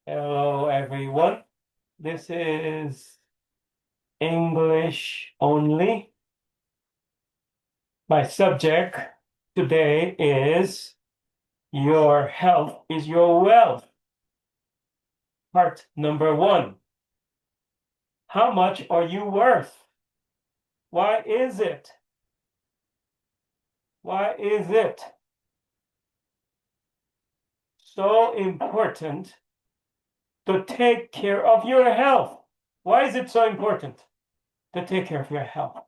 Hello, everyone. This is English only. My subject today is Your Health is Your Wealth. Part number one. How much are you worth? Why is it? Why is it so important to take care of your health? Why is it so important to take care of your health?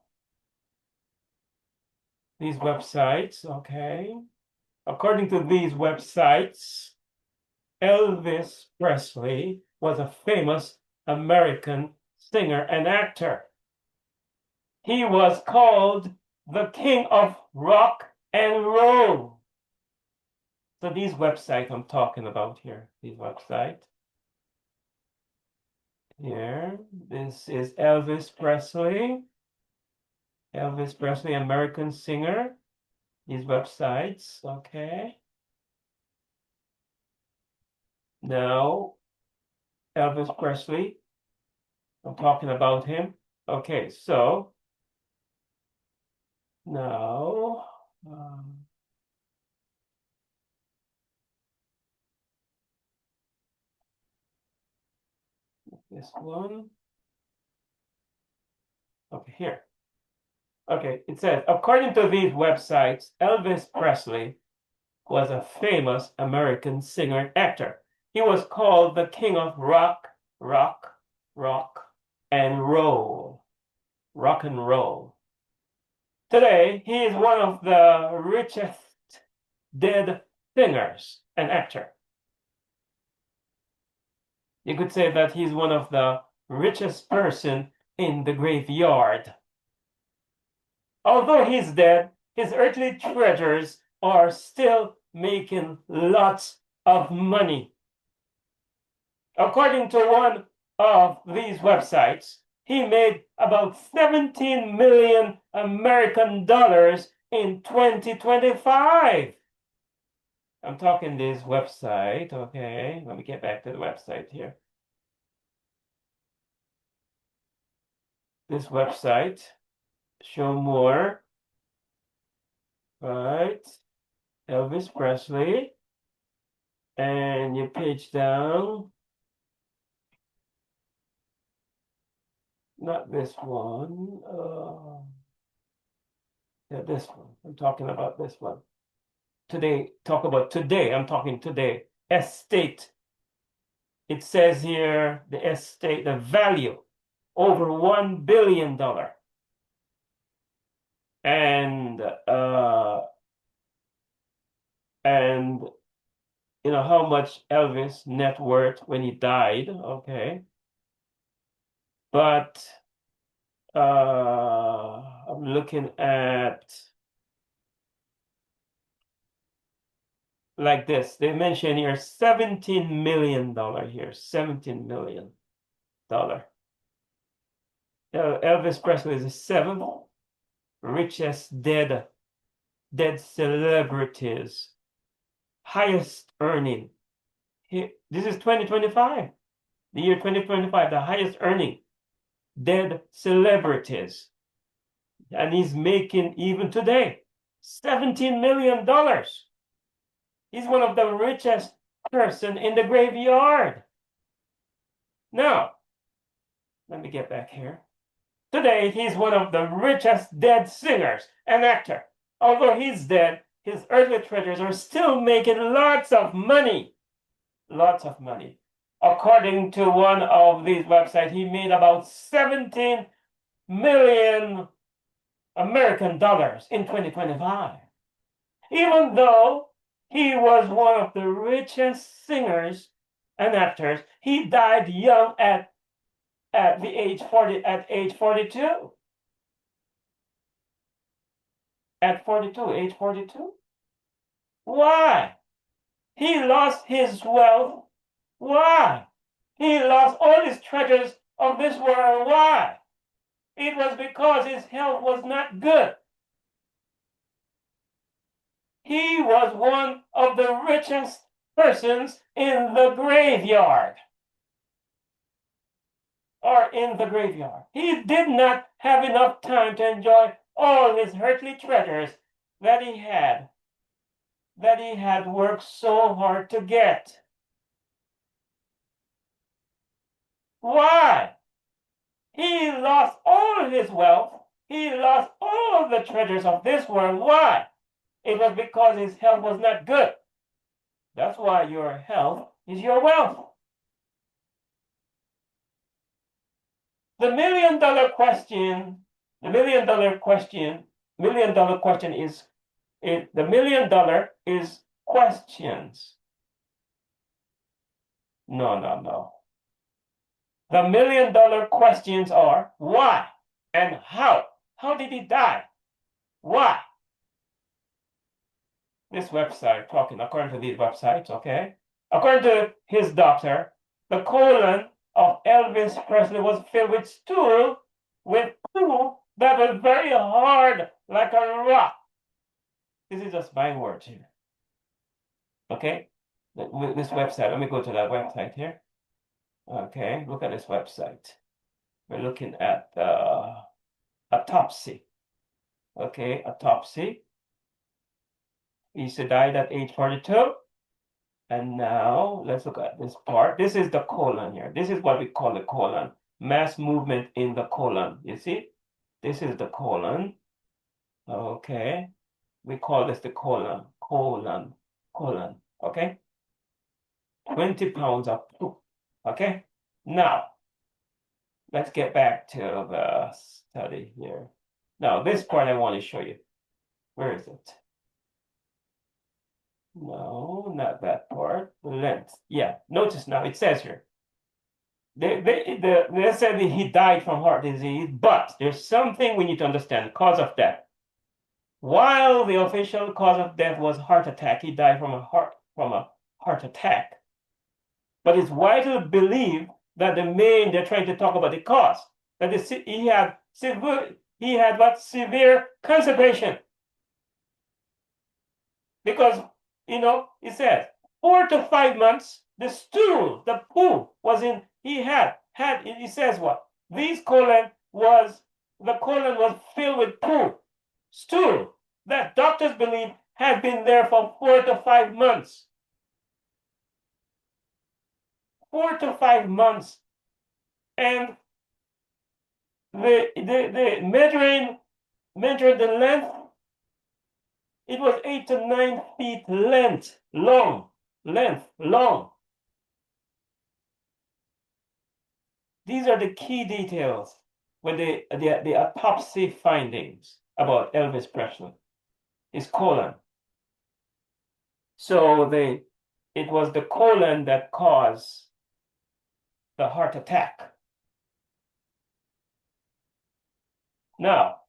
These websites, okay. According to these websites, Elvis Presley was a famous American singer and actor. He was called the king of rock and roll. So these websites I'm talking about here, these websites. Here, this is Elvis Presley. Elvis Presley, American singer. These websites, okay. Now, Elvis Presley, I'm talking about him. Okay, so now, this one. Okay, here. Okay, it says, according to these websites, Elvis Presley was a famous American singer and actor. He was called the king of rock, and roll. Rock and roll. Today, he is one of the richest dead singers and actor. You could say that he's one of the richest person in the graveyard. Although he's dead, his earthly treasures are still making lots of money. According to one of these websites, he made about 17 million American dollars in 2025. I'm talking this website, okay? Let me get back to the website here. This website, show more, right? Elvis Presley, and you page down. Not this one. Yeah, this one. I'm talking about this one. Today, talk about today. I'm talking today. Estate. It says here the estate, the value, over $1 billion. And and you know how much Elvis net worth when he died, okay? But I'm looking at like this. They mention here $17 million here, $17 million. Elvis Presley is the seventh richest dead celebrities, highest earning. This is 2025, the year 2025, the highest earning dead celebrities. And he's making even today $17 million. He's one of the richest person in the graveyard. Now, let me get back here. Today, he's one of the richest dead singers and actor. Although he's dead, his earthly treasures are still making lots of money. Lots of money. According to one of these websites, he made about 17 million American dollars in 2025. Even though he was one of the richest singers and actors, he died young at age 42. At 42, age 42. Why? He lost his wealth. Why? He lost all his treasures of this world. Why? It was because his health was not good. He was one of the richest persons in the graveyard. are in the graveyard. He did not have enough time to enjoy all his earthly treasures that he had worked so hard to get. Why? He lost all his wealth. He lost all the treasures of this world. Why? It was because his health was not good. That's why your health is your wealth. The million-dollar question, the million-dollar question is the $1,000,000 is questions. No. The $1,000,000 questions are why and how. How did he die? Why? This website, according to these websites, okay? According to his doctor, the colon of Elvis Presley was filled with stool, with pooh that was very hard like a rock. This is just my words here. Okay? This website, let me go to that website here. Okay, look at this website. We're looking at autopsy. Okay, autopsy. He died at age 42. And now let's look at this part. This is the colon here. This is what we call the colon. Mass movement in the colon. You see? This is the colon. Okay. We call this the colon. Colon. Okay? 20 pounds of poop. Okay? Now, let's get back to the study here. Now, this part I want to show you. Where is it? No, not that part. The length. Yeah, notice now it says here. They said that he died from heart disease, but there's something we need to understand. Cause of death. While the official cause of death was heart attack, he died from a heart attack. But it's widely believed that they're trying to talk about the cause. That he had severe constipation. Because it says 4 to 5 months, the stool, the poo was in, he says what? The colon was filled with poo, stool, that doctors believe had been there for 4 to 5 months. 4 to 5 months. And the measuring the length, it was 8 to 9 feet long. These are the key details with the autopsy findings about Elvis Presley, his colon. So it was the colon that caused the heart attack. Now,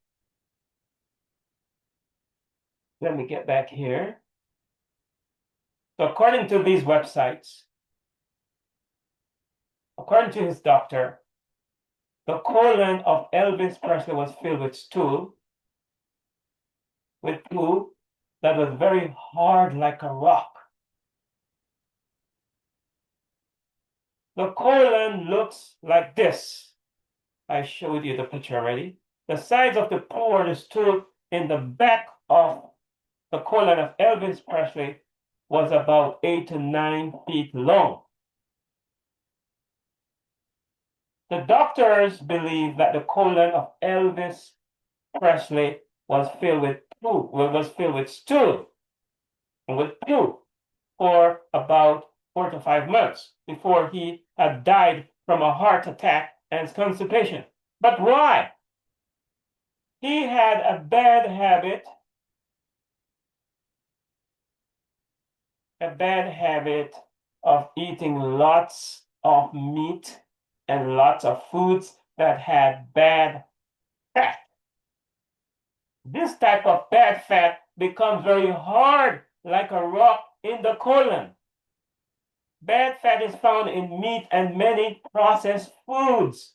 let me get back here. So according to these websites, according to his doctor, the colon of Elvis Presley was filled with stool, with poo that was very hard like a rock. The colon looks like this. I showed you the picture already. The size of the poo or the stool in the back of the colon of Elvis Presley was about 8 to 9 feet long. The doctors believe that the colon of Elvis Presley was filled with poo, stool, and with poo for about 4 to 5 months before he had died from a heart attack and constipation. But why? He had a bad habit of eating lots of meat and lots of foods that had bad fat. This type of bad fat becomes very hard like a rock in the colon. Bad fat is found in meat and many processed foods.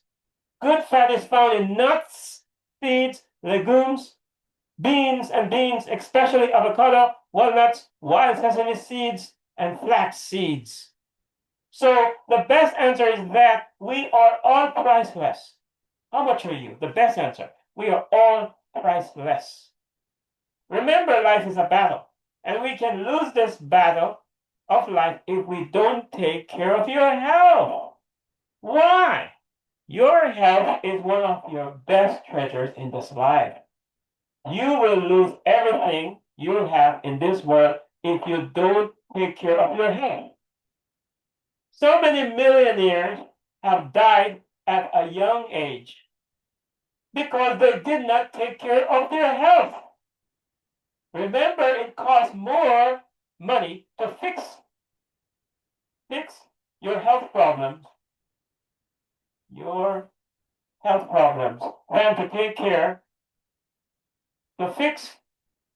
Good fat is found in nuts, seeds, legumes, beans, especially avocado, walnuts, wild sesame seeds, and flax seeds. So the best answer is that we are all priceless. How much are you? The best answer. We are all priceless. Remember, life is a battle, and we can lose this battle of life if we don't take care of your health. Why? Your health is one of your best treasures in this life. You will lose everything you have in this world if you don't take care of your health. So many millionaires have died at a young age because they did not take care of their health. Remember, it costs more money to fix your health problems, your health problems, than to take care to fix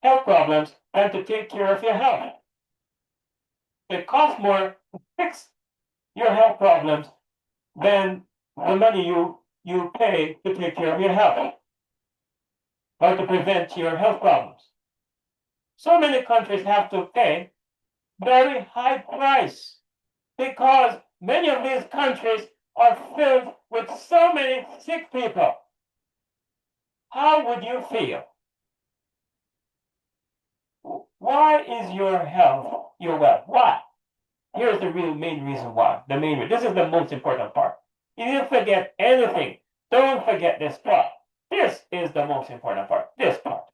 health problems than to take care of your health. It costs more to fix your health problems than the money you pay to take care of your health or to prevent your health problems. So many countries have to pay very high price because many of these countries are filled with so many sick people. How would you feel? Why is your health your wealth? Why? Here's the real main reason why. This is the most important part. If you forget anything, don't forget this part. This is the most important part. This part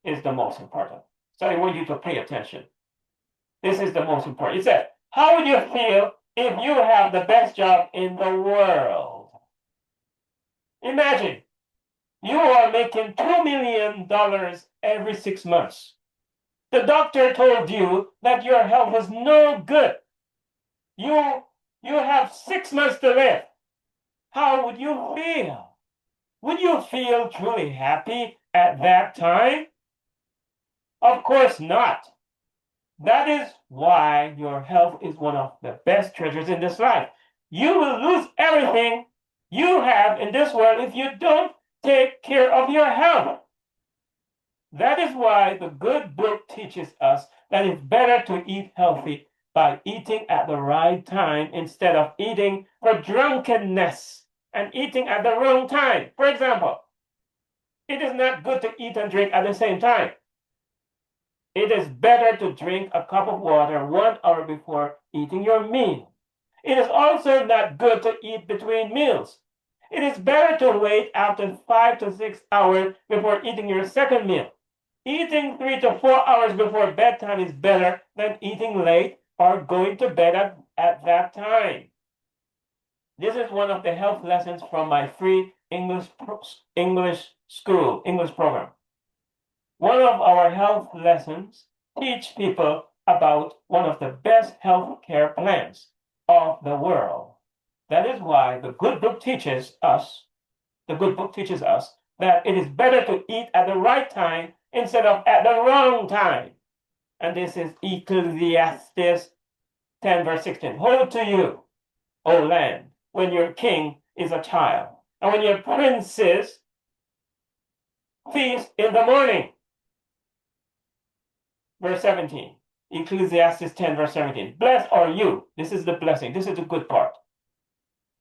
is the most important. So I want you to pay attention. This is the most important. It says, how would you feel if you have the best job in the world? Imagine you are making $2 million every 6 months. The doctor told you that your health is no good. You have 6 months to live. How would you feel? Would you feel truly happy at that time? Of course not. That is why your health is one of the best treasures in this life. You will lose everything you have in this world if you don't take care of your health. That is why the good book teaches us that it's better to eat healthy by eating at the right time instead of eating for drunkenness and eating at the wrong time. For example, it is not good to eat and drink at the same time. It is better to drink a cup of water 1 hour before eating your meal. It is also not good to eat between meals. It is better to wait after 5 to 6 hours before eating your second meal. Eating 3 to 4 hours before bedtime is better than eating late or going to bed at that time. This is one of the health lessons from my free English program. One of our health lessons teach people about one of the best health care plans of the world. That is why the good book teaches us that it is better to eat at the right time instead of at the wrong time. And this is Ecclesiastes 10 verse 16. Woe to you, O land, when your king is a child, and when your princes feast in the morning. Verse 17. Ecclesiastes 10 verse 17. Blessed are you. This is the blessing. This is the good part.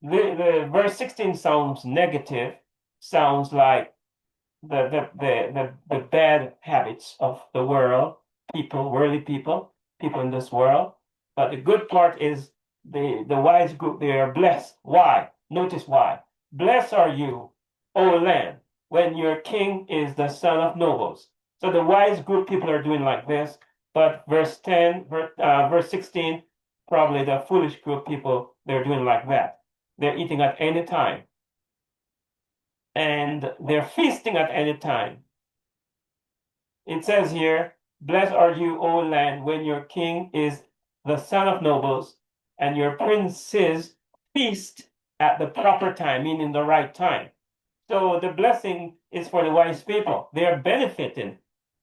The verse 16 sounds negative, sounds like the bad habits of the world, worldly people in this world. But the good part is the wise group, they are blessed. Why? Notice why. Blessed are you, O land, when your king is the son of nobles. So the wise group people are doing like this, but verse 16, probably the foolish group people, they're doing like that. They're eating at any time. And they're feasting at any time. It says here, blessed are you, O land, when your king is the son of nobles, and your princes feast at the proper time, meaning the right time. So the blessing is for the wise people. They are benefiting.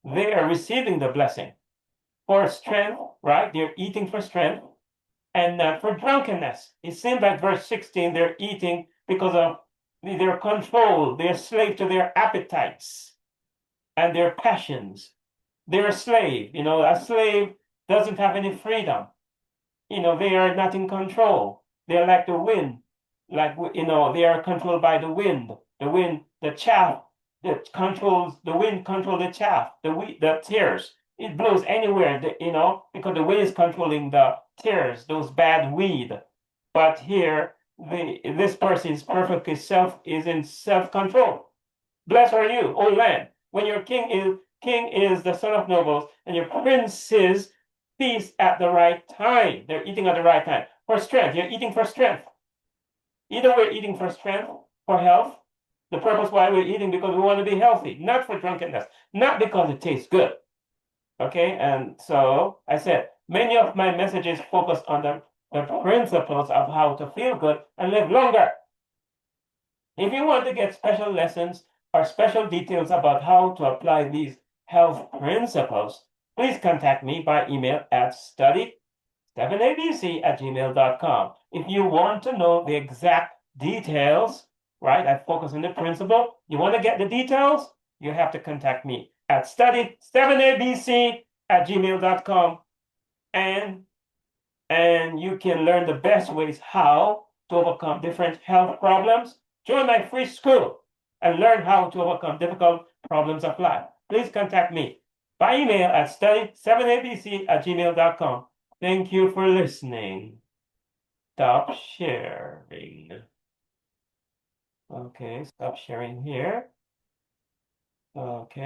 They are receiving the blessing for strength, right? They're eating for strength and not for drunkenness. It seems like verse 16, they're eating because of their control. They're slave to their appetites and their passions. They're a slave. A slave doesn't have any freedom. they are not in control. They're like the wind, like, they are controlled by the wind. The wind, the chaff that controls the wind, controls the chaff, the tears. It blows anywhere, because the wind is controlling the tears, those bad weed. But here, this person is in self-control. Blessed are you, O land, when your king is the son of nobles, and your princes feast at the right time. They're eating at the right time. For strength. You're eating for strength. Either we're eating for strength, for health. The purpose why we're eating because we want to be healthy, not for drunkenness, not because it tastes good. Okay, and so I said many of my messages focus on the principles of how to feel good and live longer. If you want to get special lessons or special details about how to apply these health principles, please contact me by email at study7abc@gmail.com. If you want to know the exact details, right, I focus on the principle. You want to get the details, you have to contact me at study7abc@gmail.com, and you can learn the best ways how to overcome different health problems. Join my free school and learn how to overcome difficult problems of life. Please contact me by email at study7abc@gmail.com. Thank you for listening. Stop sharing. Okay, stop sharing here. Okay.